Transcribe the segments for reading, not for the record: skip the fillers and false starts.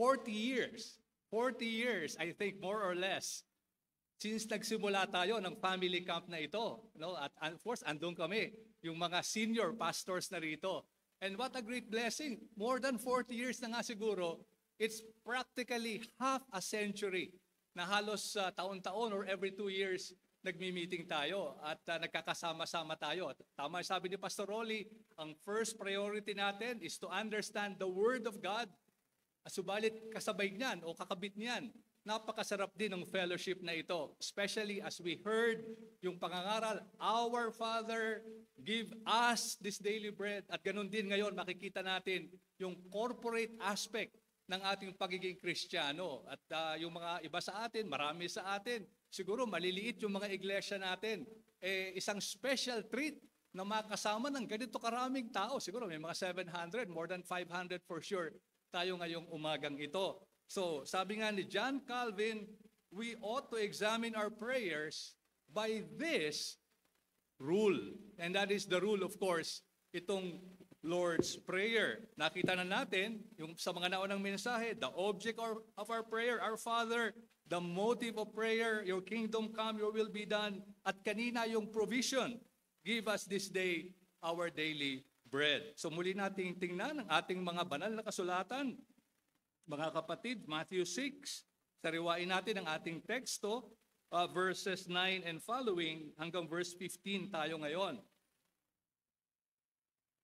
40 years. 40 years, I think, more or less, since nagsimula tayo ng family camp na ito. No? At of course, andun kami, yung mga senior pastors na rito. And what a great blessing. More than 40 years na nga siguro, it's practically half a century na halos taon-taon or every 2 years, nagmi-meeting tayo at nagkakasama-sama tayo. At tama sabi ni Pastor Rolly, ang first priority natin is to understand the Word of God. Subalit kasabay niyan o kakabit niyan, napakasarap din ng fellowship na ito. Especially as we heard yung pangangaral, Our Father, give us this daily bread. At ganun din ngayon, makikita natin yung corporate aspect ng ating pagiging Kristiyano. At yung mga iba sa atin, marami sa atin, siguro maliliit yung mga iglesia natin. Isang special treat na makasama ng ganito karaming tao. Siguro may mga 700, more than 500 for sure, tayo ngayong umagang ito. So, sabi nga ni John Calvin, we ought to examine our prayers by this rule. And that is the rule, of course, itong Lord's Prayer. Nakita na natin, yung sa mga naunang mensahe, the object of our prayer, our Father, the motive of prayer, your kingdom come, your will be done. At kanina yung provision, give us this day our daily bread. So muli nating tingnan ang ating mga banal na kasulatan. Mga kapatid, Matthew 6, sariwain natin ang ating teksto, verses 9 and following hanggang verse 15 tayo ngayon.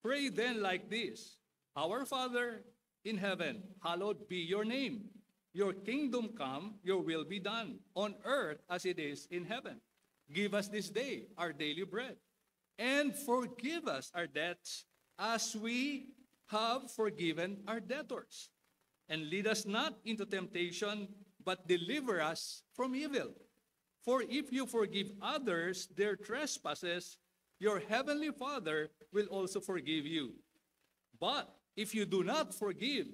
Pray then like this, Our Father in heaven, hallowed be your name. Your kingdom come, your will be done, on earth as it is in heaven. Give us this day our daily bread, and forgive us our debts as we have forgiven our debtors. And lead us not into temptation, but deliver us from evil. For if you forgive others their trespasses, your heavenly Father will also forgive you. But if you do not forgive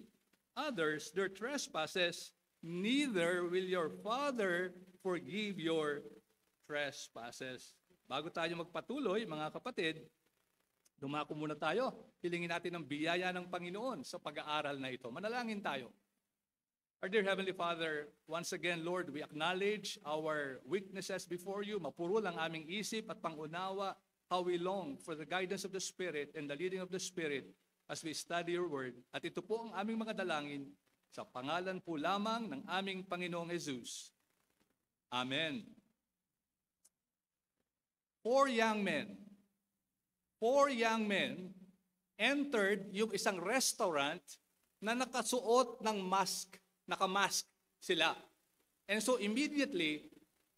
others their trespasses, neither will your Father forgive your trespasses. Bago tayo magpatuloy, mga kapatid, dumako muna tayo. Hilingin natin ang biyaya ng Panginoon sa pag-aaral na ito. Manalangin tayo. Our dear Heavenly Father, once again, Lord, we acknowledge our weaknesses before you. Mapurol ang aming isip at pangunawa how we long for the guidance of the Spirit and the leading of the Spirit as we study your word. At ito po ang aming mga dalangin sa pangalan po lamang ng aming Panginoong Jesus. Amen. 4 young men entered yung isang restaurant na nakasuot ng mask, nakamask sila. And so immediately,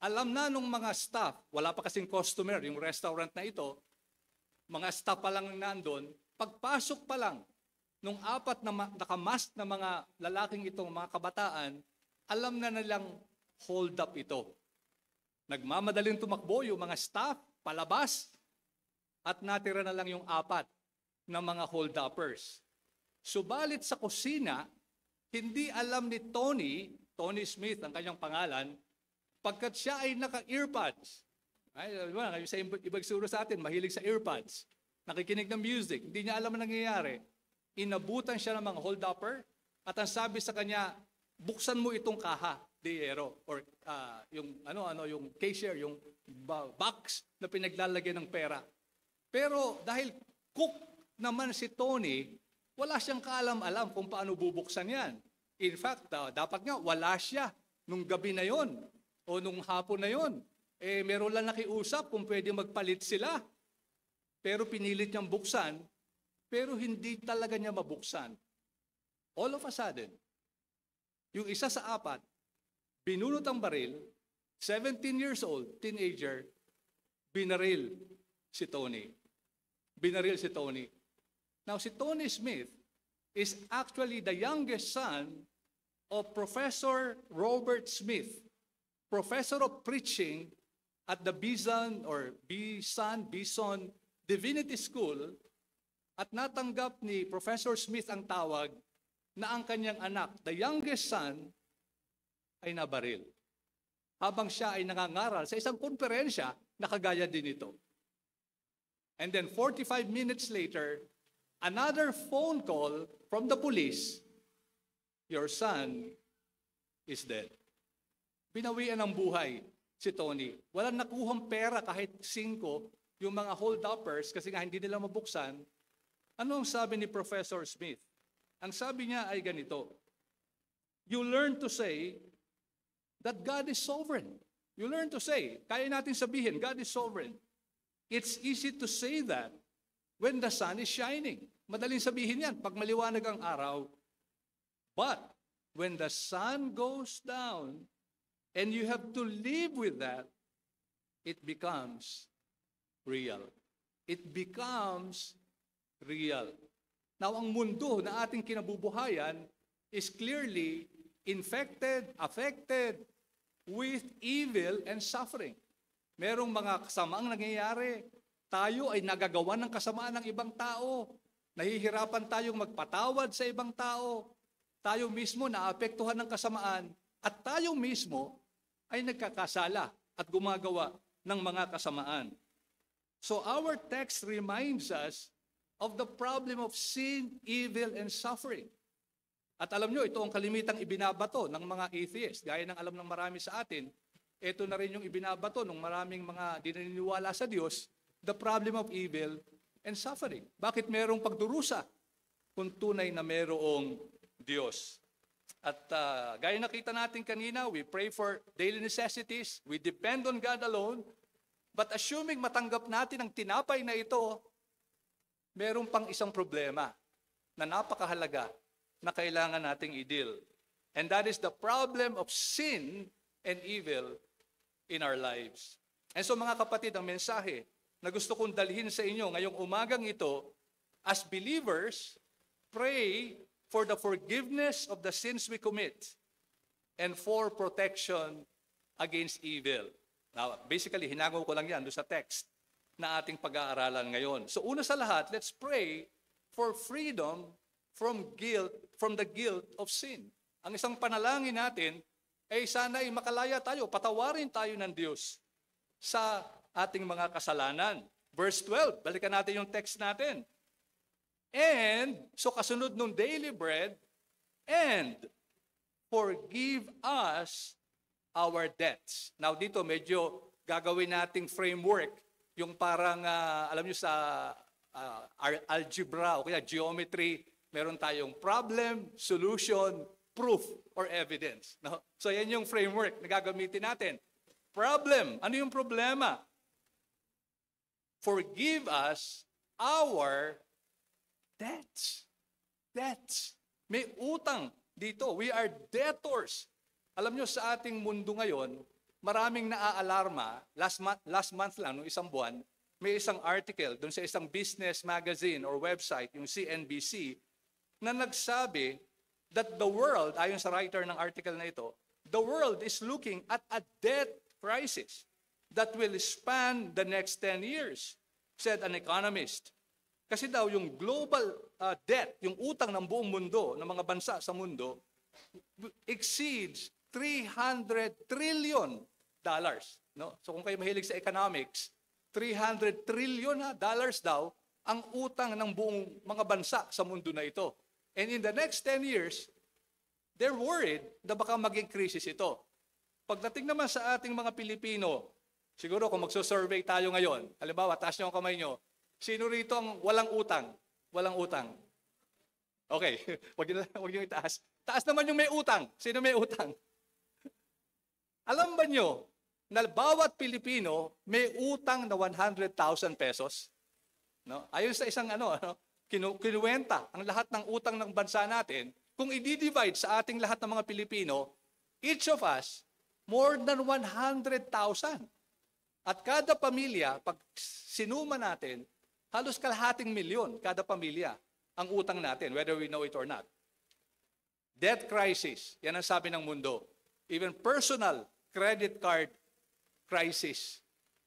alam na nung mga staff, wala pa kasing customer yung restaurant na ito, mga staff pa lang nandun, pagpasok pa lang nung 4 na nakamask na mga lalaking itong mga kabataan, alam na nilang hold up ito. Nagmamadaling tumakbo yung mga staff, palabas, at natira na lang yung 4 na mga hold-uppers. Subalit sa kusina, hindi alam ni Tony Smith ang kanyang pangalan, pagkat siya ay naka-earpods. Sa ibang siguro sa atin, mahilig sa earpods. Nakikinig ng music, hindi niya alam ang nangyayari. Inabutan siya ng mga hold-upper at ang sabi sa kanya, buksan mo itong kaha, Diero, or yung cashier, yung box na pinaglalagyan ng pera. Pero dahil cook naman si Tony, wala siyang kaalam-alam kung paano bubuksan yan. In fact, dapat nga wala siya nung gabi na yon o nung hapon na yon. Meron lang nakiusap kung pwede magpalit sila. Pero pinilit niyang buksan, pero hindi talaga niya mabuksan. All of a sudden, yung isa sa 4, binunot ang baril, 17 years old, teenager, binaril si Tony. Now, si Tony Smith is actually the youngest son of Professor Robert Smith, professor of preaching at the Bison Divinity School, at natanggap ni Professor Smith ang tawag na ang kanyang anak, the youngest son, ay nabaril. Habang siya ay nangangaral sa isang konferensya na kagaya din ito. And then 45 minutes later, another phone call from the police your son is dead. Binawian ng buhay si Tony. Walang nakuhang pera kahit 5, yung mga hold-uppers, kasi nga hindi nila mabuksan. Ano ang sabi ni Professor Smith? Ang sabi niya ay ganito, you learn to say that God is sovereign. You learn to say, kaya natin sabihin, God is sovereign. It's easy to say that when the sun is shining. Madaling sabihin yan pag maliwanag ang araw. But when the sun goes down and you have to live with that, it becomes real. It becomes real. Now, ang mundo na ating kinabubuhayan is clearly infected, affected with evil and suffering. Merong mga kasamaang nangyayari. Tayo ay nagagawa ng kasamaan ng ibang tao. Nahihirapan tayong magpatawad sa ibang tao. Tayo mismo naapektuhan ng kasamaan. At tayo mismo ay nagkakasala at gumagawa ng mga kasamaan. So our text reminds us of the problem of sin, evil, and suffering. At alam nyo, ito ang kalimitang ibinabato ng mga atheists. Gaya ng alam ng marami sa atin, ito na rin yung ibinabato ng maraming mga di naniniwala sa Diyos, the problem of evil and suffering. Bakit merong pagdurusa kung tunay na merong Diyos? At gaya nakita natin kanina, we pray for daily necessities, we depend on God alone, but assuming matanggap natin ang tinapay na ito, meron pang isang problema na napakahalaga na kailangan nating i-deal. And that is the problem of sin and evil in our lives. And so mga kapatid, ang mensahe na gusto kong dalhin sa inyo ngayong umagang ito, as believers, pray for the forgiveness of the sins we commit and for protection against evil. Now, basically, hinango ko lang yan doon sa text na ating pag-aaralan ngayon. So una sa lahat, let's pray for freedom from the guilt of sin. Ang isang panalangin natin ay sana ay makalaya tayo, patawarin tayo ng Diyos sa ating mga kasalanan. Verse 12, balikan natin yung text natin. And, so kasunod nung daily bread, and forgive us our debts. Now dito medyo gagawin nating framework, yung parang, alam nyo sa algebra o kaya geometry, meron tayong problem, solution, proof, or evidence. No? So yan yung framework na gagamitin natin. Problem, ano yung problema? Forgive us our debts. Debts. May utang dito. We are debtors. Alam nyo, sa ating mundo ngayon, maraming naaalarma. Last month lang, nung isang buwan, may isang article dun sa isang business magazine or website, yung CNBC, na nagsabi that the world, ayon sa writer ng article na ito, the world is looking at a debt crisis that will span the next 10 years, said an economist. Kasi daw yung global debt, yung utang ng buong mundo, ng mga bansa sa mundo, exceeds $300 trillion. No? So kung kayo mahilig sa economics, $300 trillion daw ang utang ng buong mga bansa sa mundo na ito. And in the next 10 years, they're worried na baka maging krisis ito. Pagdating naman sa ating mga Pilipino, siguro kung magso-survey tayo ngayon, halimbawa, taas niyo ang kamay niyo, sino rito ang walang utang? Walang utang. Okay, wag niyo itaas. Taas naman yung may utang. Sino may utang? Alam ba niyo na bawat Pilipino may utang na 100,000 pesos? No? Ayon sa isang kinuwenta ang lahat ng utang ng bansa natin, kung i-divide sa ating lahat ng mga Pilipino, each of us, more than 100,000. At kada pamilya, pag sinuma natin, halos kalahating milyon kada pamilya ang utang natin, whether we know it or not. Debt crisis, yan ang sabi ng mundo. Even personal credit card crisis.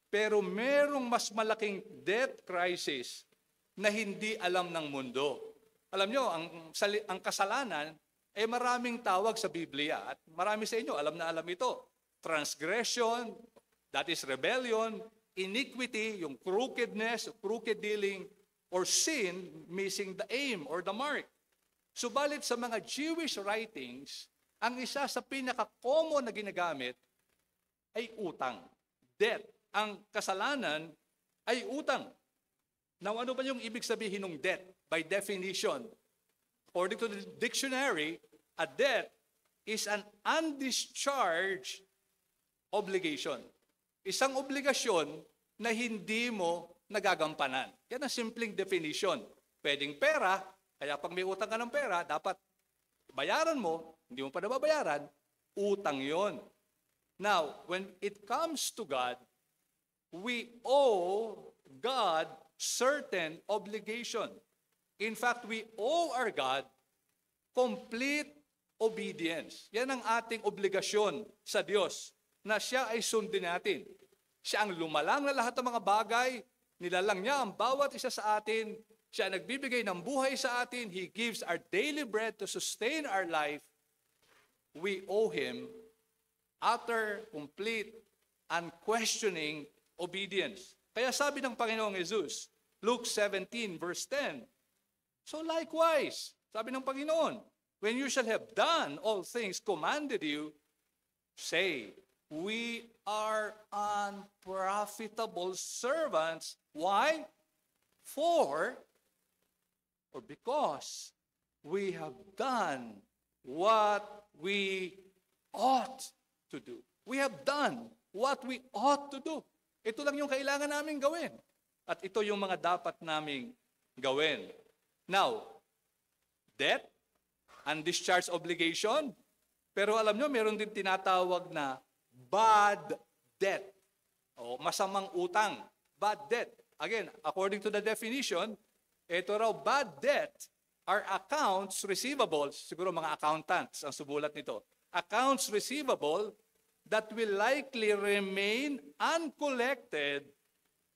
Pero merong mas malaking debt crisis na hindi alam ng mundo. Alam nyo, ang kasalanan ay maraming tawag sa Biblia at marami sa inyo alam na alam ito. Transgression, that is rebellion, iniquity, yung crookedness, crooked dealing, or sin, missing the aim or the mark. Subalit sa mga Jewish writings, ang isa sa pinaka-common na ginagamit ay utang. Debt. Ang kasalanan ay utang. Now, ano ba yung ibig sabihin ng debt? By definition, according to the dictionary, a debt is an undischarged obligation. Isang obligasyon na hindi mo nagagampanan. Yan ang simpleng definition. Pwedeng pera, kaya pag may utang ka ng pera, dapat bayaran mo, hindi mo pa nababayaran, utang yon. Now, when it comes to God, we owe God certain obligation. In fact, we owe our God complete obedience. Yan ang ating obligasyon sa Diyos, na siya ay sundin natin. Siya ang lumalang na lahat ng mga bagay, nilalang niya ang bawat isa sa atin, siya ang nagbibigay ng buhay sa atin, He gives our daily bread to sustain our life. We owe Him utter, complete, unquestioning obedience. Kaya sabi ng Panginoong Jesus, Luke 17 verse 10, so likewise, sabi ng Panginoon, when you shall have done all things commanded you, say, we are unprofitable servants. Why? For, or because, we have done what we ought to do. We have done what we ought to do. Ito lang yung kailangan namin gawin. At ito yung mga dapat naming gawin. Now, debt, undischarged obligation, pero alam nyo, meron din tinatawag na bad debt. O masamang utang. Bad debt. Again, according to the definition, ito raw, bad debt are accounts receivable, siguro mga accountants ang subulat nito, accounts receivable that will likely remain uncollected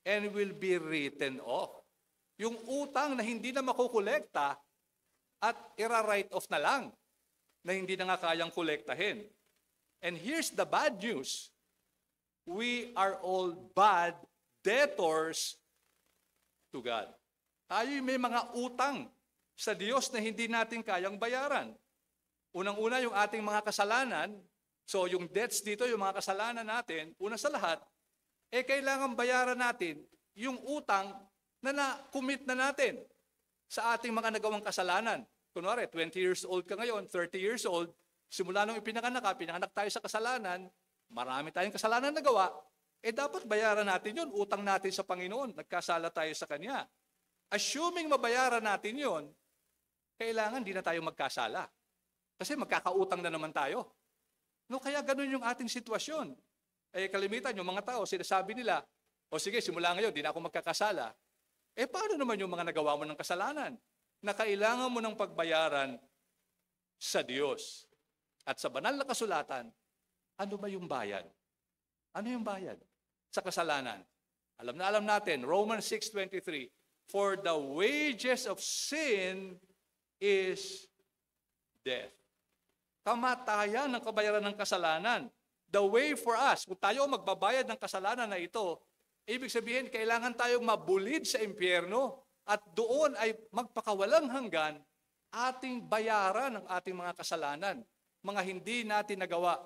and will be written off. Yung utang na hindi na makukolekta at ira-write off na lang, na hindi na nga kayang kolektahin. And here's the bad news. We are all bad debtors to God. Tayo may mga utang sa Diyos na hindi natin kayang bayaran. Unang-una yung ating mga kasalanan. So yung debts dito, yung mga kasalanan natin, una sa lahat, kailangan bayaran natin yung utang na na-commit na natin sa ating mga nagawang kasalanan. Kunwari, 20 years old ka ngayon, 30 years old, simula nung pinanganak tayo sa kasalanan, marami tayong kasalanan na gawa, dapat bayaran natin yun, utang natin sa Panginoon, nagkasala tayo sa Kanya. Assuming mabayaran natin yun, kailangan di na tayo magkasala. Kasi magkakautang na naman tayo. No, kaya ganun yung ating sitwasyon. Kalimitan yung mga tao, sinasabi nila, o sige, simula ngayon, di na ako magkakasala. Paano naman yung mga nagawa mo ng kasalanan? Na kailangan mo ng pagbayaran sa Diyos. At sa banal na kasulatan, ano ba yung bayad? Ano yung bayad sa kasalanan? Alam na alam natin, Romans 6:23, for the wages of sin is death. Kamatayan ng kabayaran ng kasalanan. The way for us, kung tayo magbabayad ng kasalanan na ito, ibig sabihin, kailangan tayong mabulid sa impyerno at doon ay magpakawalang hanggan ating bayaran ng ating mga kasalanan, mga hindi natin nagawa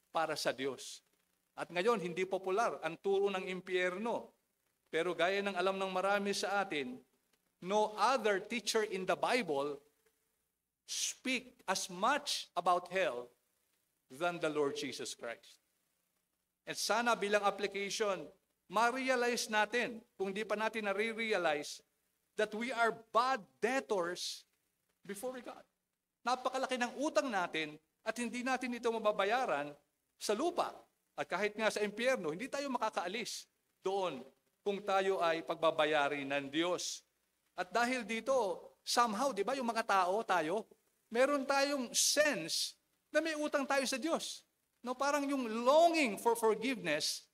para sa Diyos. At ngayon, hindi popular ang turo ng impyerno. Pero gaya ng alam ng marami sa atin, no other teacher in the Bible speak as much about hell than the Lord Jesus Christ. At sana bilang application, ma-realize natin, kung di pa natin na-realize, that we are bad debtors before God. Napakalaki ng utang natin at hindi natin ito mababayaran sa lupa. At kahit nga sa impyerno, hindi tayo makakaalis doon kung tayo ay pagbabayarin ng Diyos. At dahil dito, somehow, di ba, yung mga tao, tayo, meron tayong sense na may utang tayo sa Diyos. No, parang yung longing for forgiveness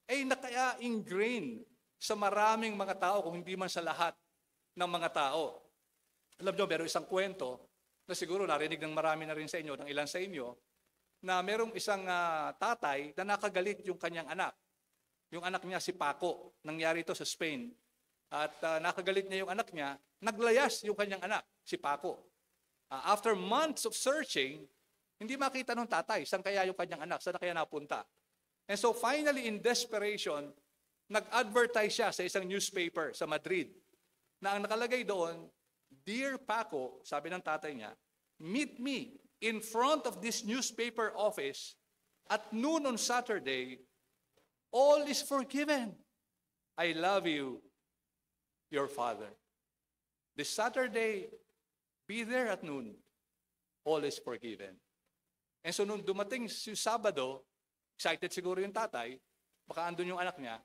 ay nakaya-ingrained sa maraming mga tao, kung hindi man sa lahat ng mga tao. Alam nyo, meron isang kwento na siguro narinig ng marami na rin sa inyo, ng ilan sa inyo, na merong isang tatay na nakagalit yung kanyang anak. Yung anak niya si Paco. Nangyari ito sa Spain. At nakagalit niya yung anak niya, naglayas yung kanyang anak, si Paco. After months of searching, hindi makita ng tatay, saan kaya yung kanyang anak, saan kaya napunta. And so finally, in desperation, nag-advertise siya sa isang newspaper sa Madrid na ang nakalagay doon, "Dear Paco," sabi ng tatay niya, "meet me in front of this newspaper office at noon on Saturday. All is forgiven. I love you, your father." This Saturday, be there at noon. All is forgiven. And so nung dumating si Sabado, excited siguro yung tatay, baka andun yung anak niya,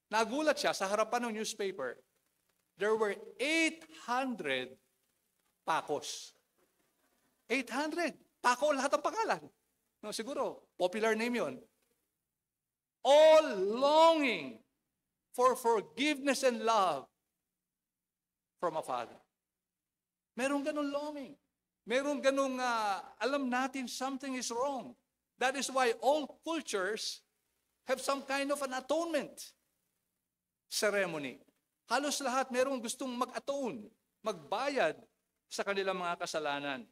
nagulat siya sa harapan ng newspaper. There were 800 Pacos. 800. Paco, lahat ng pangalan. No, siguro, popular name yon. All longing for forgiveness and love from a father. Merong ganun longing. Merong ganung alam natin something is wrong. That is why all cultures have some kind of an atonement ceremony. Halos lahat merong gustong mag-atone, magbayad sa kanilang mga kasalanan.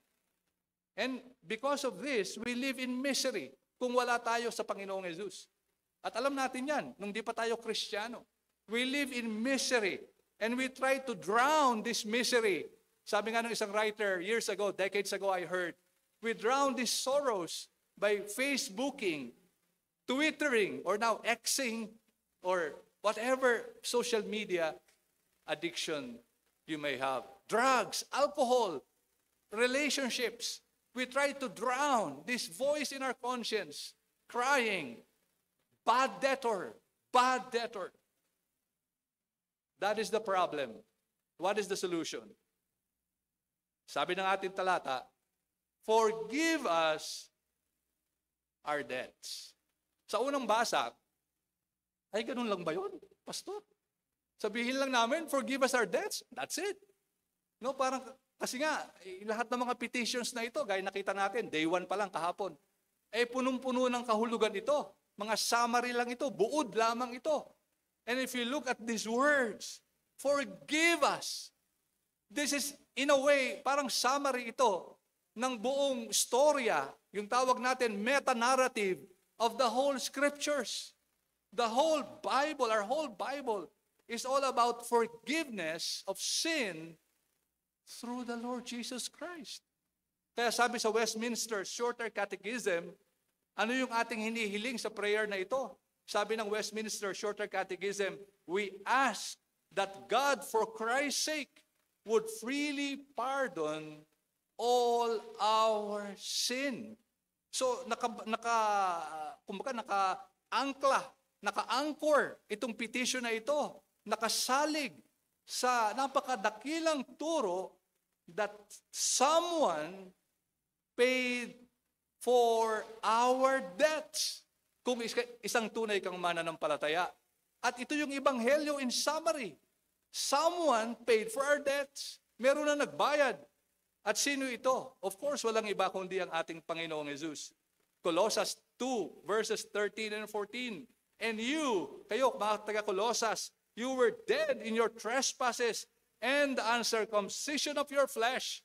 And because of this, we live in misery kung wala tayo sa Panginoong Jesus. At alam natin yan, nung di pa tayo Kristiyano. We live in misery and we try to drown this misery. Sabi nga ng isang writer years ago, decades ago I heard, we drown these sorrows by Facebooking, Twittering, or now Xing, or whatever social media addiction you may have. Drugs, alcohol, relationships. We try to drown this voice in our conscience, crying, bad debtor, bad debtor. That is the problem. What is the solution? Sabi ng ating talata, forgive us our debts. Sa unang basa, ay ganun lang ba yun, pastor? Sabihin lang namin, forgive us our debts. That's it. No, parang, kasi nga, lahat ng mga petitions na ito, gaya nakita natin, day 1 pa lang kahapon, punong-puno ng kahulugan ito. Mga summary lang ito, buod lamang ito. And if you look at these words, forgive us. This is, in a way, parang summary ito ng buong storya, yung tawag natin meta-narrative of the whole scriptures. The whole Bible, our whole Bible, is all about forgiveness of sin through the Lord Jesus Christ. Kaya sabi sa Westminster Shorter Catechism, ano yung ating hinihiling sa prayer na ito? Sabi ng Westminster Shorter Catechism, we ask that God, for Christ's sake, would freely pardon all our sin. So, naka-anchor itong petition na ito, nakasalig sa napakadakilang turo that someone paid for our debts. Kung isang tunay kang mananampalataya. At ito yung ebanghelyo in summary. Someone paid for our debts. Meron na nagbayad. At sino ito? Of course, walang iba kundi ang ating Panginoong Jesus. Colossians 2, verses 13 and 14. And you, kayo, mga taga-Colossus, you were dead in your trespasses and the uncircumcision of your flesh.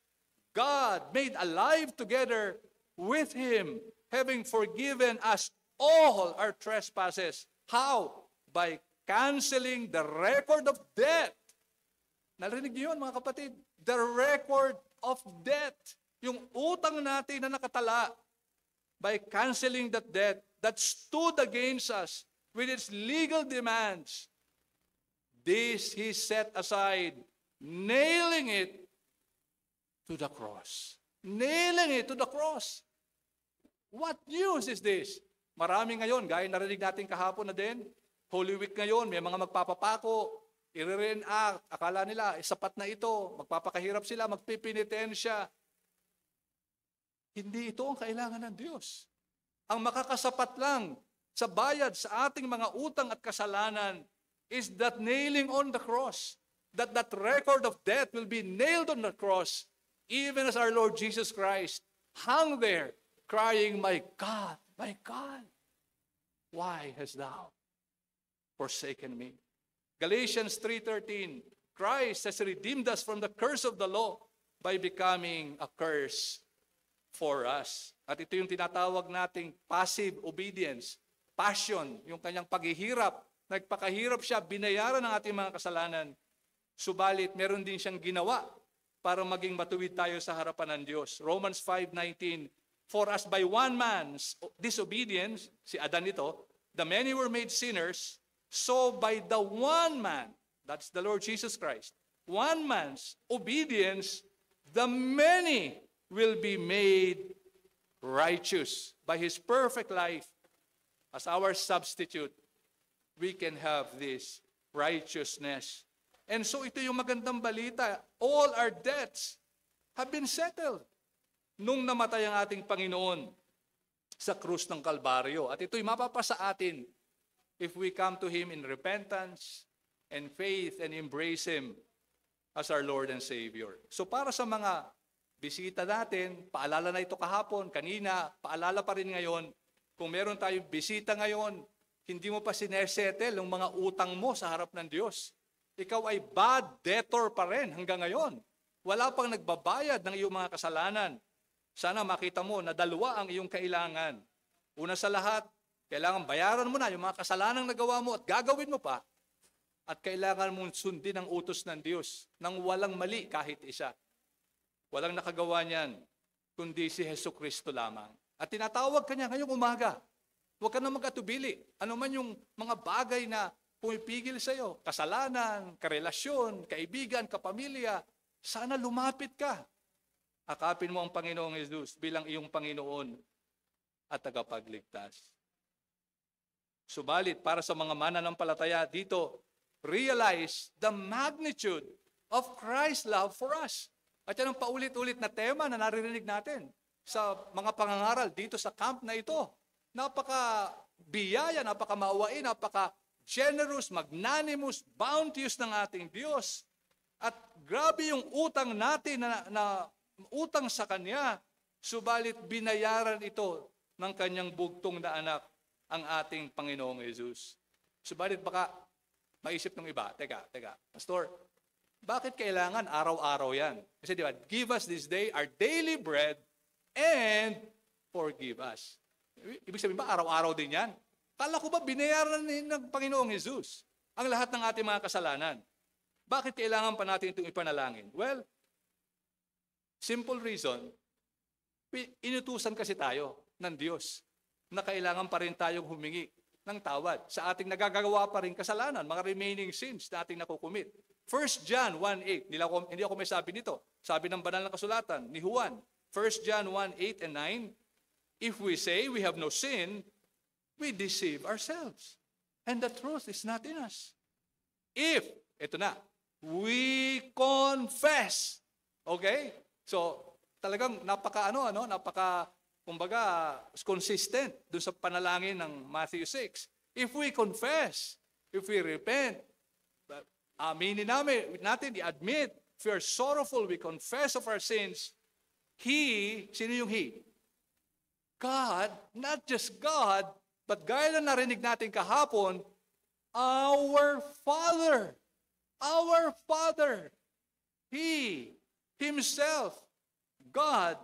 God made alive together with Him, having forgiven us all our trespasses. How? By canceling the record of debt. Narinig niyo yun, mga kapatid? The record of debt. Yung utang natin na nakatala, by canceling that debt that stood against us with its legal demands. This He set aside, nailing it to the cross. Nailing it to the cross. What news is this? Marami ngayon, gaya narinig natin kahapon na din, Holy Week ngayon, may mga magpapapako, i-reenact, akala nila, sapat na ito, magpapakahirap sila, magpipinitensya. Hindi ito ang kailangan ng Diyos. Ang makakasapat lang sa bayad sa ating mga utang at kasalanan is that nailing on the cross, that record of death will be nailed on the cross, even as our Lord Jesus Christ hung there, crying, my God, why hast thou forsaken me? Galatians 3:13, Christ has redeemed us from the curse of the law, by becoming a curse for us. At ito yung tinatawag nating passive obedience. Passion, yung kanyang paghihirap. Nagpakahirap siya, binayaran ng ating mga kasalanan. Subalit, meron din siyang ginawa para maging matuwid tayo sa harapan ng Diyos. Romans 5:19, for as by one man's disobedience, si Adan ito, the many were made sinners, so by the one man, that's the Lord Jesus Christ, one man's obedience, the many will be made righteous. By His perfect life, as our substitute, we can have this righteousness. And so ito yung magandang balita. All our debts have been settled nung namatay ang ating Panginoon sa krus ng Kalbaryo. At ito'y mapapasa atin if we come to Him in repentance and faith and embrace Him as our Lord and Savior. So para sa mga bisita natin, paalala na ito kahapon, kanina, paalala pa rin ngayon, kung meron tayong bisita ngayon, hindi mo pa sinesettle ang mga utang mo sa harap ng Diyos. Ikaw ay bad debtor pa rin hanggang ngayon. Wala pang nagbabayad ng iyong mga kasalanan. Sana makita mo na dalawa ang iyong kailangan. Una sa lahat, kailangan bayaran mo na yung mga kasalanang nagawa mo at gagawin mo pa. At kailangan mong sundin ang utos ng Diyos nang walang mali kahit isa. Walang nakagawa niyan, kundi si Jesucristo lamang. At tinatawag ka niya ngayong umaga. Huwag ka na mag-atubili. Ano man yung mga bagay na pumipigil sa iyo, kasalanan, karelasyon, kaibigan, kapamilya, sana lumapit ka. Akapin mo ang Panginoong Jesus bilang iyong Panginoon at tagapagligtas. Subalit, para sa mga mananampalataya dito, realize the magnitude of Christ's love for us. At yan ang paulit-ulit na tema na naririnig natin sa mga pangangaral dito sa camp na ito. Napaka-biyaya, napaka-maawain, napaka-generous, magnanimous, bounteous ng ating Diyos. At grabe yung utang natin na utang sa Kanya, subalit binayaran ito ng Kanyang bugtong na anak, ang ating Panginoong Jesus. Subalit baka maisip ng iba, teka, Pastor, bakit kailangan araw-araw yan? Kasi di ba, give us this day our daily bread and forgive us. Ibig sabihin ba, araw-araw din yan? Kala ko ba binayaran ng Panginoong Jesus ang lahat ng ating mga kasalanan? Bakit kailangan pa natin itong ipanalangin? Well, simple reason, inutusan kasi tayo ng Diyos na kailangan pa rin tayong humingi ng tawad sa ating nagagawa pa rin kasalanan, mga remaining sins na ating nakukumit. 1 John 1:8, hindi ako may sabi nito. Sabi ng banal na kasulatan ni Juan, 1 John 1:8 and 9, if we say we have no sin, we deceive ourselves. And the truth is not in us. If, ito na, we confess. Okay? So, talagang kumbaga, consistent doon sa panalangin ng Matthew 6. If we confess, if we repent, aminin natin, i-admit, if we are sorrowful, we confess of our sins, sino yung He? God, not just God, but gaya na narinig natin kahapon, our Father, He, Himself, God,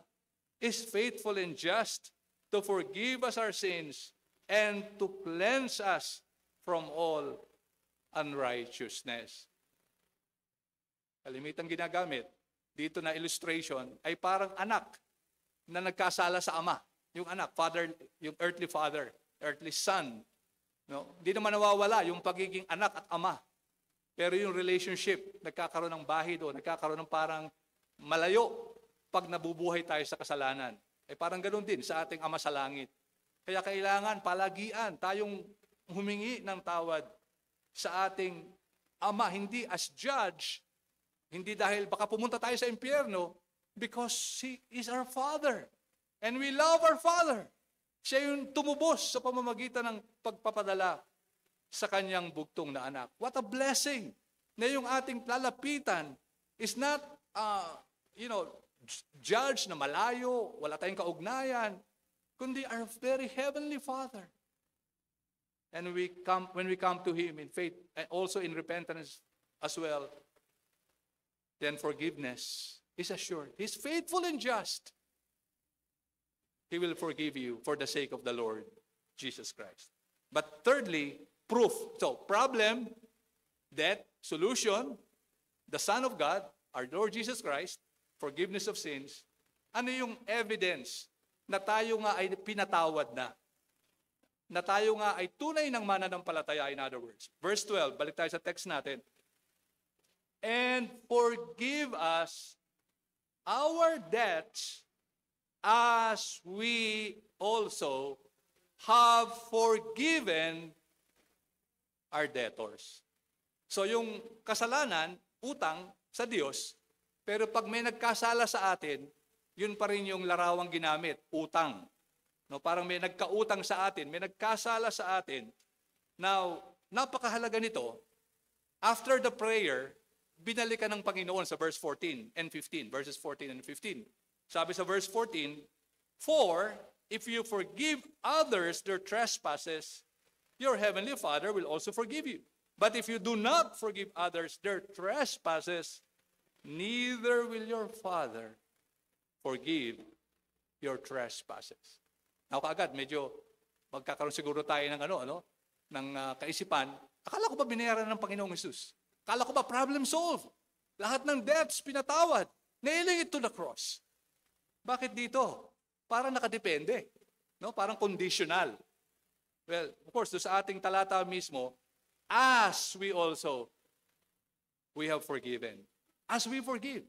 is faithful and just to forgive us our sins and to cleanse us from all unrighteousness. Kalimitang ginagamit dito na illustration ay parang anak na nagkasala sa ama. Yung anak, father, yung earthly father, earthly son. No? Hindi naman nawawala yung pagiging anak at ama. Pero yung relationship, nagkakaroon ng bahid o nagkakaroon ng parang malayo pag nabubuhay tayo sa kasalanan. Parang ganoon din sa ating Ama sa Langit. Kaya kailangan palagian tayong humingi ng tawad sa ating Ama, hindi as judge, hindi dahil baka pumunta tayo sa impyerno, because He is our Father. And we love our Father. Siya yung tumubos sa pamamagitan ng pagpapadala sa Kanyang bugtong na anak. What a blessing na yung ating lalapitan is not, judge na malayo, wala tayong kaugnayan, kundi our very heavenly Father. And when we come to Him in faith, and also in repentance as well, then forgiveness is assured. He's faithful and just. He will forgive you for the sake of the Lord Jesus Christ. But thirdly, proof. So, problem, death, solution, the Son of God, our Lord Jesus Christ, forgiveness of sins. Ano yung evidence na tayo nga ay pinatawad na? Na tayo nga ay tunay ng mananampalataya, in other words. Verse 12, balik tayo sa text natin. And forgive us our debts as we also have forgiven our debtors. So yung kasalanan, utang sa Diyos, pero pag may nagkasala sa atin, yun pa rin yung larawang ginamit, utang. No, parang may nagkautang sa atin, may nagkasala sa atin. Now, napakahalaga nito, after the prayer, binalikan ng Panginoon sa verse 14 and 15, verses 14 and 15. Sabi sa verse 14, for if you forgive others their trespasses, your heavenly Father will also forgive you. But if you do not forgive others their trespasses, neither will your Father forgive your trespasses. Now, kaagad, medyo magkakaroon siguro tayo ng ng kaisipan. Akala ko ba binayaran ng Panginoong Hesus? Akala ko ba problem solved? Lahat ng debts pinatawad. Nailing it to the cross. Bakit dito? Parang nakadepende. No? Parang conditional. Well, of course, doon sa ating talata mismo, as we also, we have forgiven. As we forgive.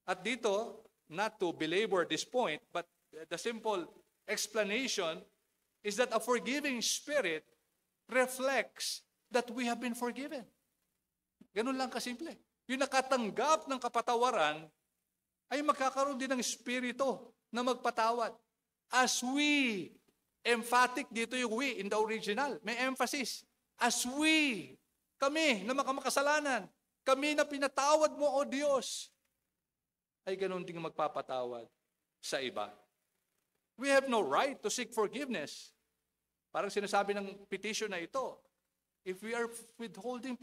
At dito, not to belabor this point, but the simple explanation is that a forgiving spirit reflects that we have been forgiven. Ganun lang kasimple. Yung nakatanggap ng kapatawaran ay magkakaroon din ng espiritu na magpatawad. As we, emphatic dito yung we in the original, may emphasis. As we, kami na makasalanan, kami na pinatawad mo, O Diyos, ay ganun din magpapatawad sa iba. We have no right to seek forgiveness. Parang sinasabi ng petition na ito, if we are withholding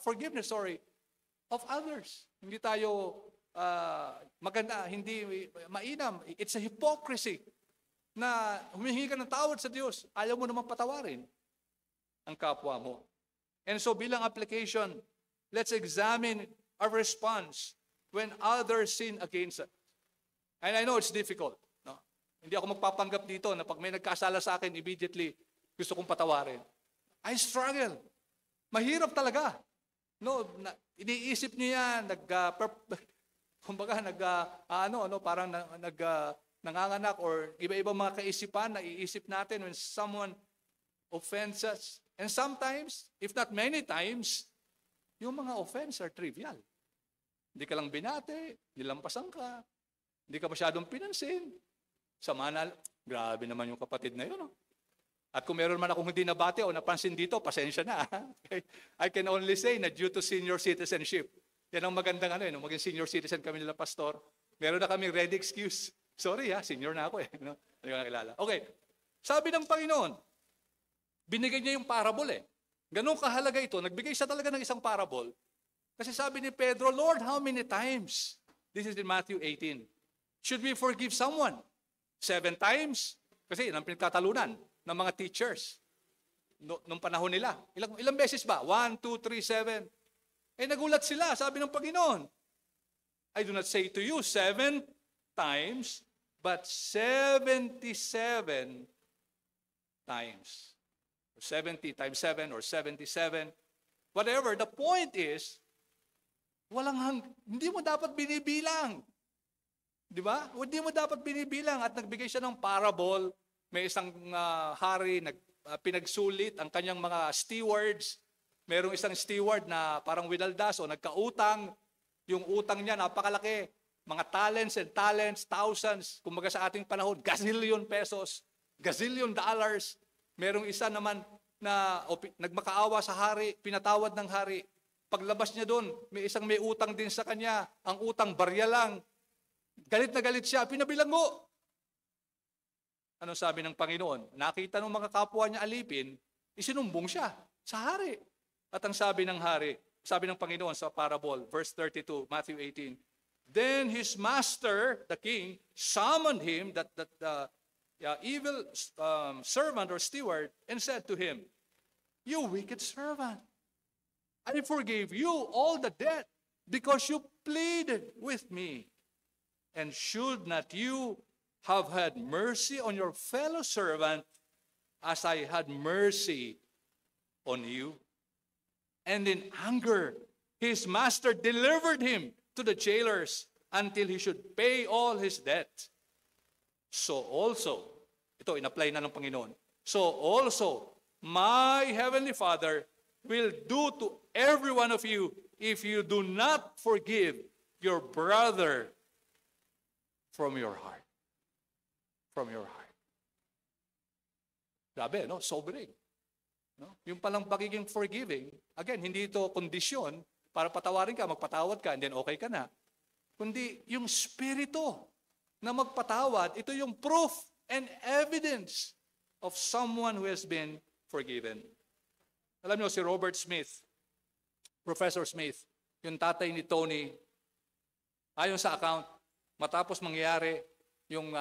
forgiveness of others. Hindi tayo maganda, hindi mainam. It's a hypocrisy na humihingi ka ng tawad sa Diyos, ayaw mo naman patawarin ang kapwa mo. And so bilang application, let's examine our response when others sin against us. And I know it's difficult. No? Hindi ako magpapanggap dito na pag may nagkasala sa akin, immediately gusto kong patawarin. I struggle. Mahirap talaga. No, iniisip niya yan, parang nanganganak or iba-ibang mga kaisipan na iisip natin when someone offends us. And sometimes, if not many times, yung mga offense are trivial. Hindi ka lang binate, nilampasan ka, hindi ka masyadong pinansin. Grabe naman yung kapatid na yun. No? At kung meron man akong hindi nabate o napansin dito, pasensya na. Okay? I can only say na due to senior citizenship. Yan ang magandang maging senior citizen kami nila, pastor. Meron na kaming ready excuse. Sorry senior na ako eh. No? Hindi ko nakilala. Okay, sabi ng Panginoon, binigay niya yung parable eh. Ganun kahalaga ito, nagbigay siya talaga ng isang parable. Kasi sabi ni Pedro, Lord, how many times? This is in Matthew 18. Should we forgive someone? 7 times? Kasi yun ang pinagtatalunan ng mga teachers nung panahon nila. Ilang beses ba? 1, 2, 3, 7. Eh nagulat sila, sabi ng Panginoon. I do not say to you 7 times, but 77 times. 70 times 7 or 77. Whatever, the point is, hindi mo dapat binibilang. Di ba? Hindi mo dapat binibilang at nagbigay siya ng parable. May isang hari pinagsulit ang kanyang mga stewards. Merong isang steward na parang winaldas o nagkautang. Yung utang niya napakalaki. Mga talents and talents, thousands. Kumbaga sa ating panahon, gazillion pesos, gazillion dollars. Merong isa naman na nagmakaawa sa hari, pinatawad ng hari. Paglabas niya doon, may isang may utang din sa kanya. Ang utang, barya lang. Galit na galit siya, pinabilang mo. Ano sabi ng Panginoon? Nakita ng mga kapwa niya alipin, isinumbong siya sa hari. At ang sabi ng hari, sabi ng Panginoon sa parable, verse 32, Matthew 18, Then his master, the king, summoned him, that evil servant or steward, and said to him, "You wicked servant, I forgave you all the debt because you pleaded with me. And should not you have had mercy on your fellow servant as I had mercy on you?" And in anger, his master delivered him to the jailers until he should pay all his debt. So also, ito in-apply na ng Panginoon, so also, my heavenly Father will do to every one of you if you do not forgive your brother from your heart. From your heart. Grabe, no? Sobering. No? Yung palang pagiging forgiving, again, hindi ito kondisyon para patawarin ka, magpatawad ka, and then okay ka na. Kundi yung spirito na magpatawad, ito yung proof and evidence of someone who has been forgiven. Alam niyo, si Robert Smith, Professor Smith, yung tatay ni Tony, ayon sa account, matapos mangyari yung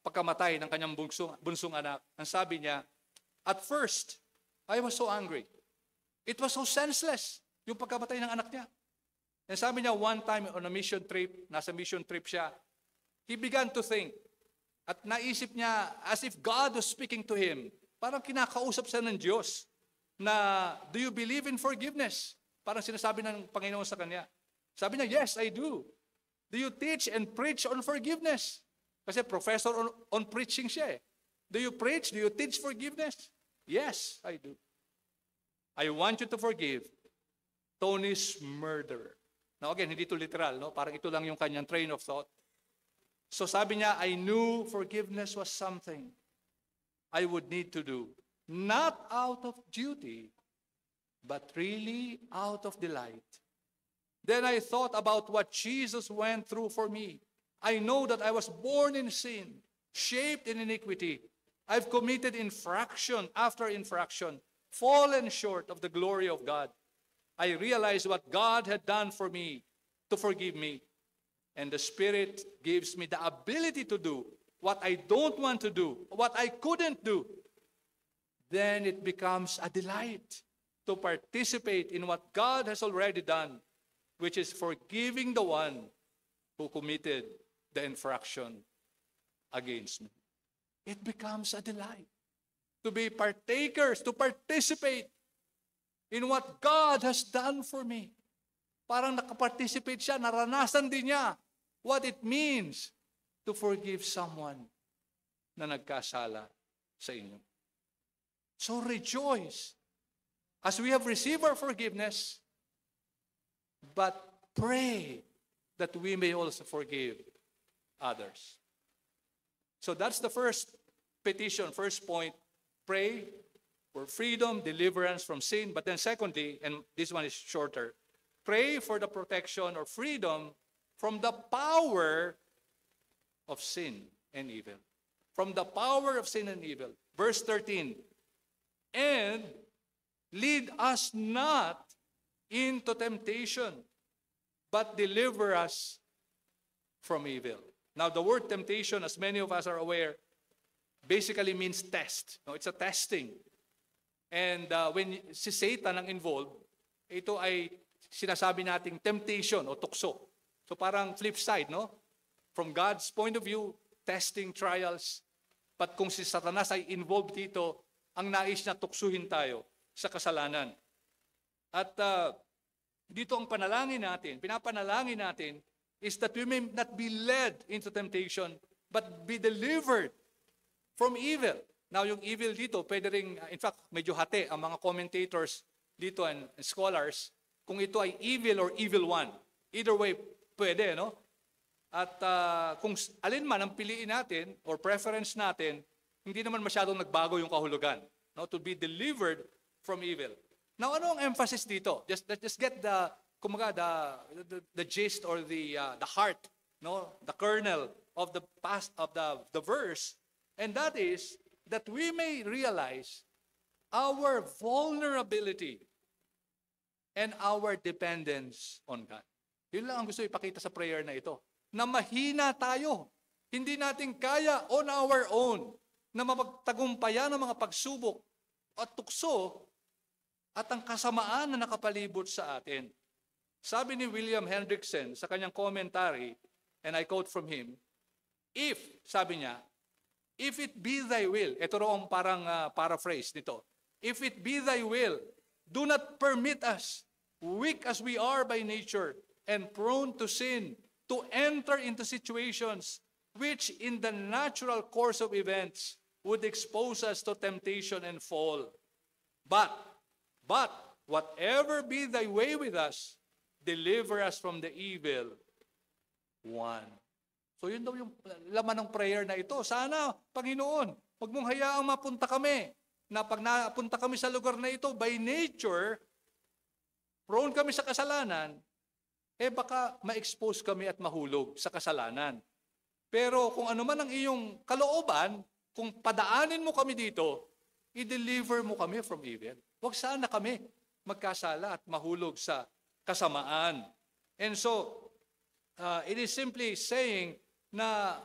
pagkamatay ng kanyang bunsong anak, ang sabi niya, "At first, I was so angry. It was so senseless, yung pagkamatay ng anak niya." And sabi niya, one time on a mission trip, nasa mission trip siya, he began to think, at naisip niya as if God was speaking to him, parang kinakausap siya ng Diyos, na, "Do you believe in forgiveness?" Parang sinasabi ng Panginoon sa kanya. Sabi niya, "Yes, I do." "Do you teach and preach on forgiveness?" Kasi professor on preaching siya eh. "Do you preach? Do you teach forgiveness?" "Yes, I do." "I want you to forgive Tony's murderer." Now again, hindi ito literal, no? Parang ito lang yung kanyang train of thought. So sabi niya, "I knew forgiveness was something I would need to do, not out of duty, but really out of delight. Then I thought about what Jesus went through for me. I know that I was born in sin, shaped in iniquity. I've committed infraction after infraction, fallen short of the glory of God. I realized what God had done for me to forgive me. And the Spirit gives me the ability to do what I don't want to do, what I couldn't do. Then it becomes a delight to participate in what God has already done, which is forgiving the one who committed the infraction against me." It becomes a delight to be partakers, to participate in what God has done for me. Parang nakaparticipate siya, naranasan din niya what it means to forgive someone na nagkasala sa inyo. So rejoice as we have received our forgiveness, but pray that we may also forgive others. So that's the first petition, first point. Pray for freedom, deliverance from sin. But then secondly, and this one is shorter, pray for the protection or freedom from the power of sin and evil. From the power of sin and evil. Verse 13, "And lead us not into temptation, but deliver us from evil." Now, the word temptation, as many of us are aware, basically means test. No, it's a testing. And when si Satan ang involved, ito ay sinasabi nating temptation o tukso. So parang flip side, no? From God's point of view, testing, trials. But kung si Satanas ay involved dito, ang nais niya tuksuhin tayo sa kasalanan. At dito ang panalangin natin, pinapanalangin natin, is that we may not be led into temptation, but be delivered from evil. Now, yung evil dito, pwede rin, in fact, medyo hati ang mga commentators dito and scholars, kung ito ay evil or evil one. Either way, pwede, no? At kung alin man ang piliin natin or preference natin, hindi naman masyadong nagbago yung kahulugan, no? To be delivered from evil. Now, ano ang emphasis dito? Just get the gist or the heart, no, the kernel of the verse, and that is that we may realize our vulnerability and our dependence on God. Yun lang ang gusto ipakita sa prayer na ito. na mahina tayo. Hindi natin kaya on our own na mapagtagumpayan ang mga pagsubok at tukso at ang kasamaan na nakapalibot sa atin. Sabi ni William Hendrickson sa kanyang commentary, and I quote from him, sabi niya, if it be thy will, ito raw ang parang paraphrase nito, if it be thy will, do not permit us, weak as we are by nature and prone to sin, to enter into situations which in the natural course of events would expose us to temptation and fall. But, whatever be thy way with us, deliver us from the evil one. So yun daw yung laman ng prayer na ito. Sana, Panginoon, huwag mong hayaang mapunta kami. Na pag napunta kami sa lugar na ito, by nature, prone kami sa kasalanan, baka ma-expose kami at mahulog sa kasalanan. Pero kung ano man ang iyong kalooban, kung padaanin mo kami dito, i-deliver mo kami from evil. Huwag sana kami magkasala at mahulog sa kasamaan. And so, it is simply saying na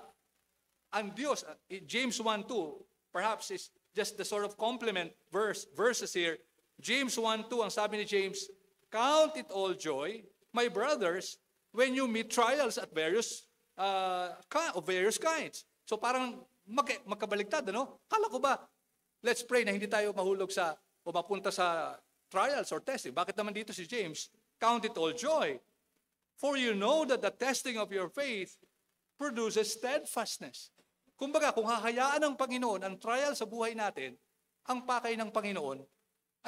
ang Diyos, James 1:2, perhaps is just the sort of complement verses here. James 1:2, ang sabi ni James, count it all joy, my brothers, when you meet trials at various kinds. So parang magkabaligtad, ano? Kala ko ba, let's pray na hindi tayo mahulog o mapunta sa trials or testing. Bakit naman dito si James, count it all joy, for you know that the testing of your faith produces steadfastness. Kumbaga, kung hahayaan ng Panginoon ang trial sa buhay natin, ang pakay ng Panginoon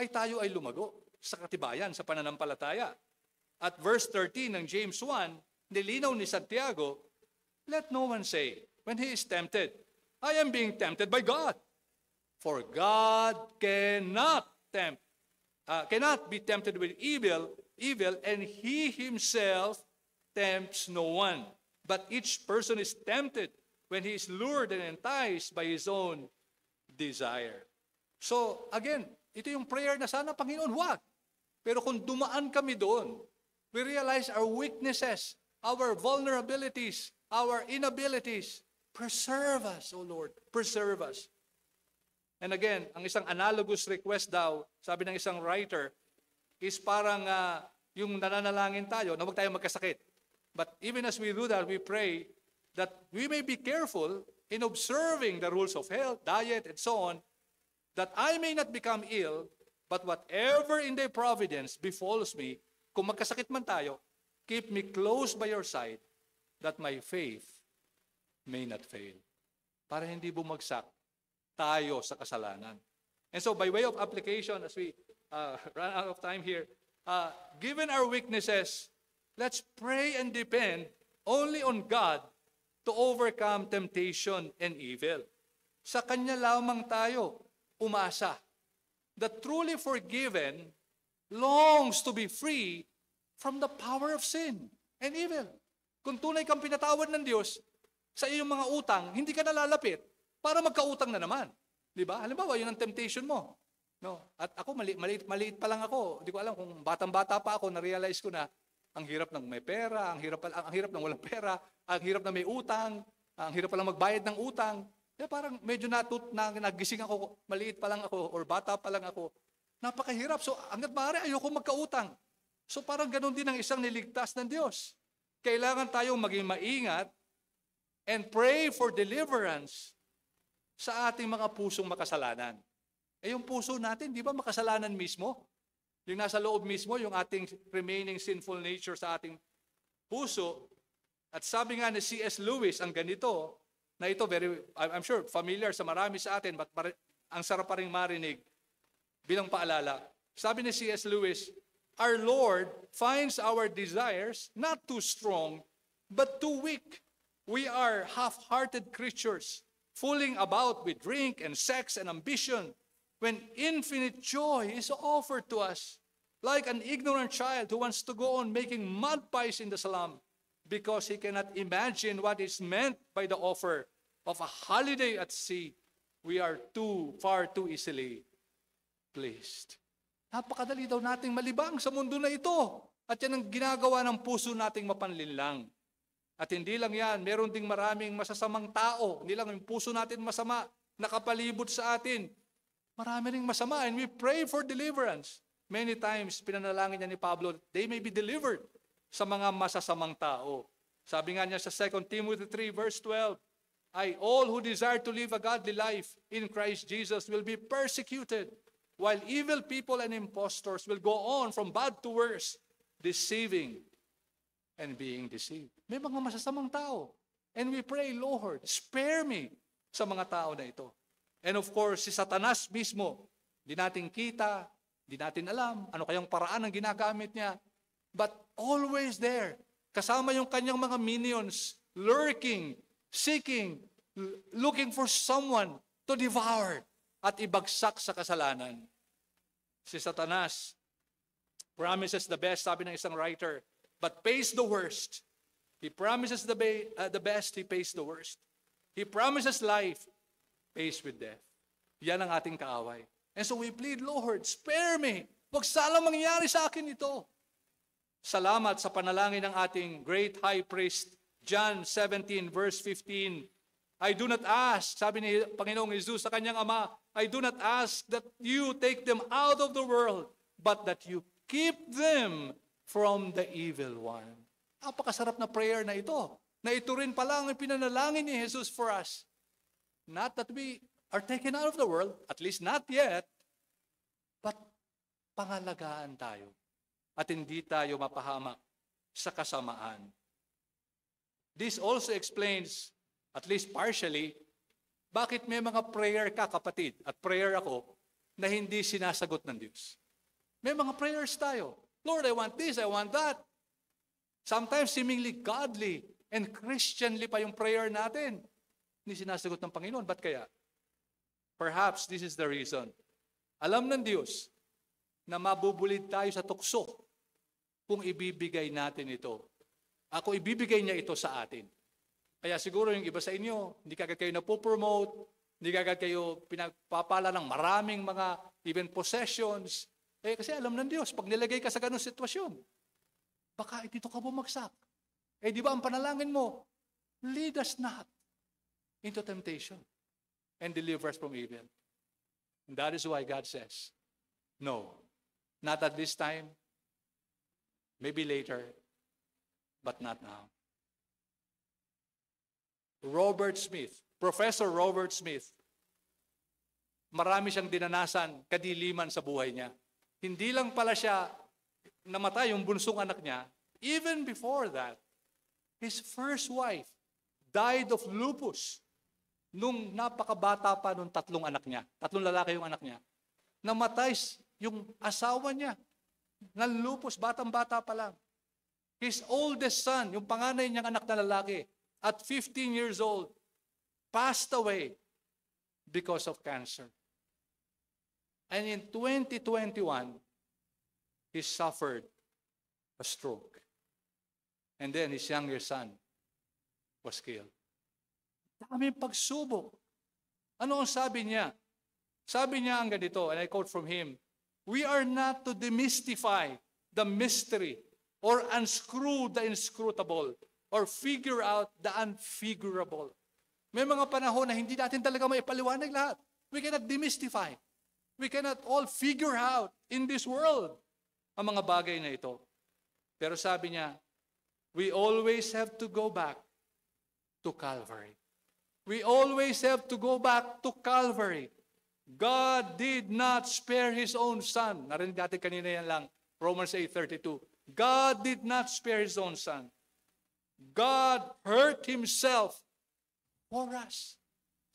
ay tayo ay lumago sa katibayan, sa pananampalataya. At verse 13 ng James 1, nilinaw ni Santiago, let no one say, when he is tempted, I am being tempted by God. For God cannot be tempted with evil, and he himself tempts no one. But each person is tempted when he is lured and enticed by his own desire. So, again, ito yung prayer na sana, Panginoon, wag. Pero kung dumaan kami doon, we realize our weaknesses, our vulnerabilities, our inabilities. Preserve us, O Lord. Preserve us. And again, ang isang analogous request daw, sabi ng isang writer, is parang yung nananalangin tayo na huwag tayo magkasakit. But even as we do that, we pray that we may be careful in observing the rules of health, diet, and so on, that I may not become ill, but whatever in thy providence befalls me, kung magkasakit man tayo, keep me close by your side, that my faith may not fail. Para hindi bumagsak tayo sa kasalanan. And so by way of application, as we run out of time here, given our weaknesses, let's pray and depend only on God to overcome temptation and evil. Sa Kanya lamang tayo umasa. The truly forgiven longs to be free from the power of sin and evil. Kung tunay kang pinatawad ng Diyos, sa iyong mga utang, hindi ka nalalapit para magkautang na naman. Di ba? Halimbawa, yun ang temptation mo. No? At ako, maliit pa lang ako. Hindi ko alam kung batang-bata pa ako, na-realize ko na ang hirap ng may pera, ang hirap ng walang pera, ang hirap na may utang, ang hirap palang magbayad ng utang. Kaya parang medyo nagising ako, maliit pa lang ako, or bata pa lang ako. Napakahirap. So, hanggat maaari, ayoko magkautang. So, parang ganun din ang isang niligtas ng Diyos. Kailangan tayong maging maingat and pray for deliverance sa ating mga pusong makasalanan. Yung puso natin, di ba makasalanan mismo? Yung nasa loob mismo, yung ating remaining sinful nature sa ating puso. At sabi nga ni C.S. Lewis, ang ganito, na ito, I'm sure familiar sa marami sa atin, but ang sarap pa rin marinig bilang paalala. Sabi ni C.S. Lewis, our Lord finds our desires not too strong, but too weak. We are half-hearted creatures, fooling about with drink and sex and ambition, when infinite joy is offered to us, like an ignorant child who wants to go on making mud pies in the slum, because he cannot imagine what is meant by the offer of a holiday at sea. We are far too easily pleased. Napakadali daw nating malibang sa mundo na ito. At yan ang ginagawa ng puso nating mapanlinlang. At hindi lang yan, meron ding maraming masasamang tao. Hindi lang yung puso natin masama, nakapalibot sa atin. Marami ring masama, and we pray for deliverance. Many times, pinanalangin niya ni Pablo, they may be delivered sa mga masasamang tao. Sabi nga niya sa 2 Timothy 3 verse 12, all who desire to live a godly life in Christ Jesus will be persecuted, while evil people and impostors will go on from bad to worse, deceiving and being deceived. May mga masasamang tao. And we pray, Lord, spare me sa mga tao na ito. And of course, si Satanas mismo, di natin kita, di natin alam, ano kayang paraan ang ginagamit niya. But always there, kasama yung kanyang mga minions, lurking, seeking, looking for someone to devour at ibagsak sa kasalanan. Si Satanas promises the best, sabi ng isang writer, but pays the worst. He promises the best, he pays the worst. He promises life, pays with death. Yan ang ating kaaway. And so we plead, Lord, spare me. Huwag salang mangyari sa akin ito. Salamat sa panalangin ng ating great high priest, John 17 verse 15. I do not ask, sabi ni Panginoong Jesus sa kanyang ama, I do not ask that you take them out of the world, but that you keep them from the evil one. Napakasarap na prayer na ito. Na ito rin pala ang pinanalangin ni Jesus for us. Not that we are taken out of the world, at least not yet, but pangalagaan tayo. At hindi tayo mapahamak sa kasamaan. This also explains, at least partially, bakit may mga prayer ka, kapatid, at prayer ako, na hindi sinasagot ng Diyos. May mga prayers tayo. Lord, I want this, I want that. Sometimes seemingly godly and Christianly pa yung prayer natin. Hindi sinasagot ng Panginoon. Ba't kaya? Perhaps this is the reason. Alam ng Diyos na mabubulid tayo sa tukso kung ibibigay natin ito. Ako ibibigay niya ito sa atin. Kaya siguro yung iba sa inyo, hindi kagad kayo napopromote, hindi kagad kayo pinagpapala ng maraming mga even possessions. Kasi alam ng Diyos, pag nilagay ka sa ganung sitwasyon, baka dito ka bumagsak. Di ba ang panalangin mo, lead us not into temptation and deliver us from evil. And that is why God says, no, not at this time, maybe later, but not now. Robert Smith, Professor Robert Smith, marami siyang dinanasan, kadiliman sa buhay niya. Hindi lang pala siya namatay yung bunsong anak niya, even before that, his first wife died of lupus nung napakabata pa nung 3 anak niya. 3 lalaki yung anak niya. Namatay yung asawa niya ng lupus, batang-bata pa lang. His oldest son, yung panganay niyang anak na lalaki, at 15 years old, passed away because of cancer. And in 2021, he suffered a stroke. And then his younger son was killed. Daming pagsubok. Ano ang sabi niya? Sabi niya ang ganito, and I quote from him, we are not to demystify the mystery or unscrew the inscrutable or figure out the unfigurable. May mga panahon na hindi natin talaga maipaliwanag lahat. We cannot demystify. We cannot all figure out in this world ang mga bagay na ito. Pero sabi niya, we always have to go back to Calvary. We always have to go back to Calvary. God did not spare His own Son. Narinig natin kanina yan lang, Romans 8:32. God did not spare His own Son. God hurt Himself for us.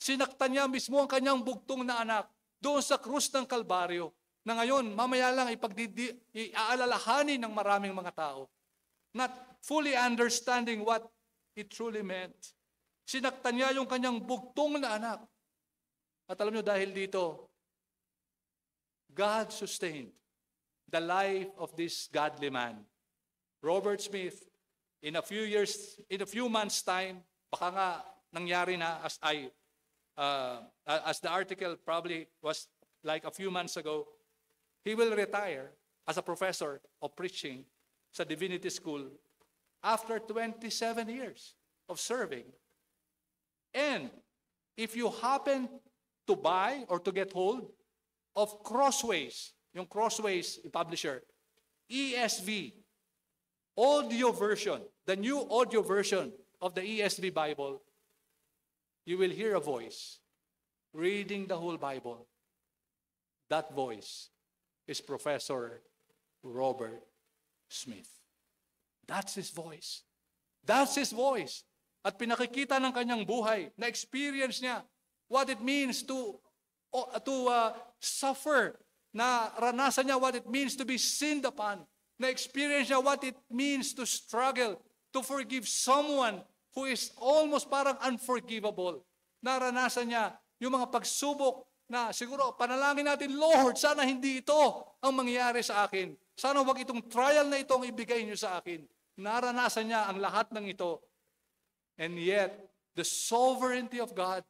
Sinaktan niya mismo ang kanyang bugtong na anak doon sa krus ng Kalbaryo, na ngayon, mamaya lang iaalalahanin ng maraming mga tao, not fully understanding what it truly meant. Sinaktan niya yung kanyang bugtong na anak. At alam niyo, dahil dito, God sustained the life of this godly man. Robert Smith, in a few months' time, baka nga nangyari na as the article probably was like a few months ago, he will retire as a professor of preaching sa Divinity School after 27 years of serving. And if you happen to buy or to get hold of Crossways, yung Crossways publisher, ESV, audio version, the new audio version of the ESV Bible, you will hear a voice reading the whole Bible. That voice is Professor Robert Smith. That's his voice. That's his voice. At pinakikita ng kanyang buhay, na experience niya what it means to suffer, na ranasan niya what it means to be sinned upon, na experience niya what it means to struggle, to forgive someone who is almost parang unforgivable. Naranasan niya yung mga pagsubok na siguro panalangin natin, Lord, sana hindi ito ang mangyayari sa akin. Sana wag itong trial na ito ang ibigay niyo sa akin. Naranasan niya ang lahat ng ito. And yet, the sovereignty of God,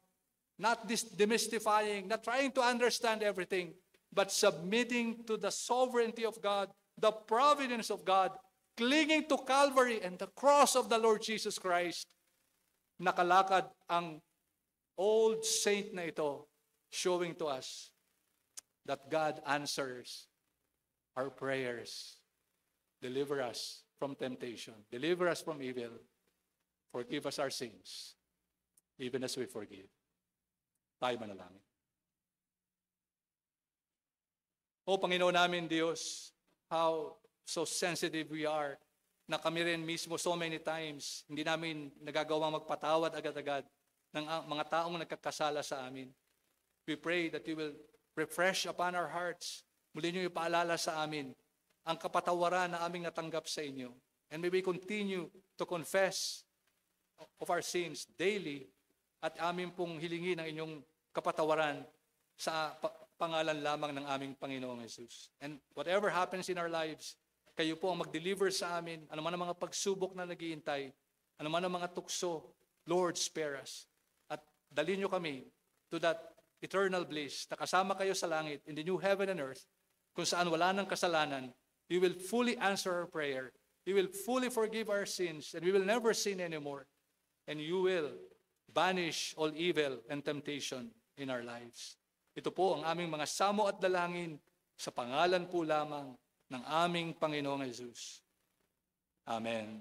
not demystifying, not trying to understand everything, but submitting to the sovereignty of God, the providence of God, clinging to Calvary and the cross of the Lord Jesus Christ, nakalakad ang old saint na ito, showing to us that God answers our prayers. Deliver us from temptation. Deliver us from evil. Forgive us our sins, even as we forgive. Tayo manalangin. O Panginoon namin Diyos, how so sensitive we are na kami rin mismo so many times hindi namin nagagawang magpatawad agad-agad ng mga taong nagkakasala sa amin. We pray that you will refresh upon our hearts. Muli niyo ipaalala sa amin ang kapatawaran na aming natanggap sa inyo. And may we continue to confess of our sins daily at amin pong hilingin ang inyong kapatawaran sa pangalan lamang ng aming Panginoong Jesus. And whatever happens in our lives, kayo po ang mag-deliver sa amin, anuman ang mga pagsubok na naghihintay, anuman ang mga tukso, Lord, spare us. At dalhin niyo kami to that eternal bliss, na kasama kayo sa langit, in the new heaven and earth, kung saan wala ng kasalanan, you will fully answer our prayer, you will fully forgive our sins, and we will never sin anymore. And you will banish all evil and temptation in our lives. Ito po ang aming mga samo at dalangin sa pangalan po lamang ng aming Panginoong Jesus. Amen.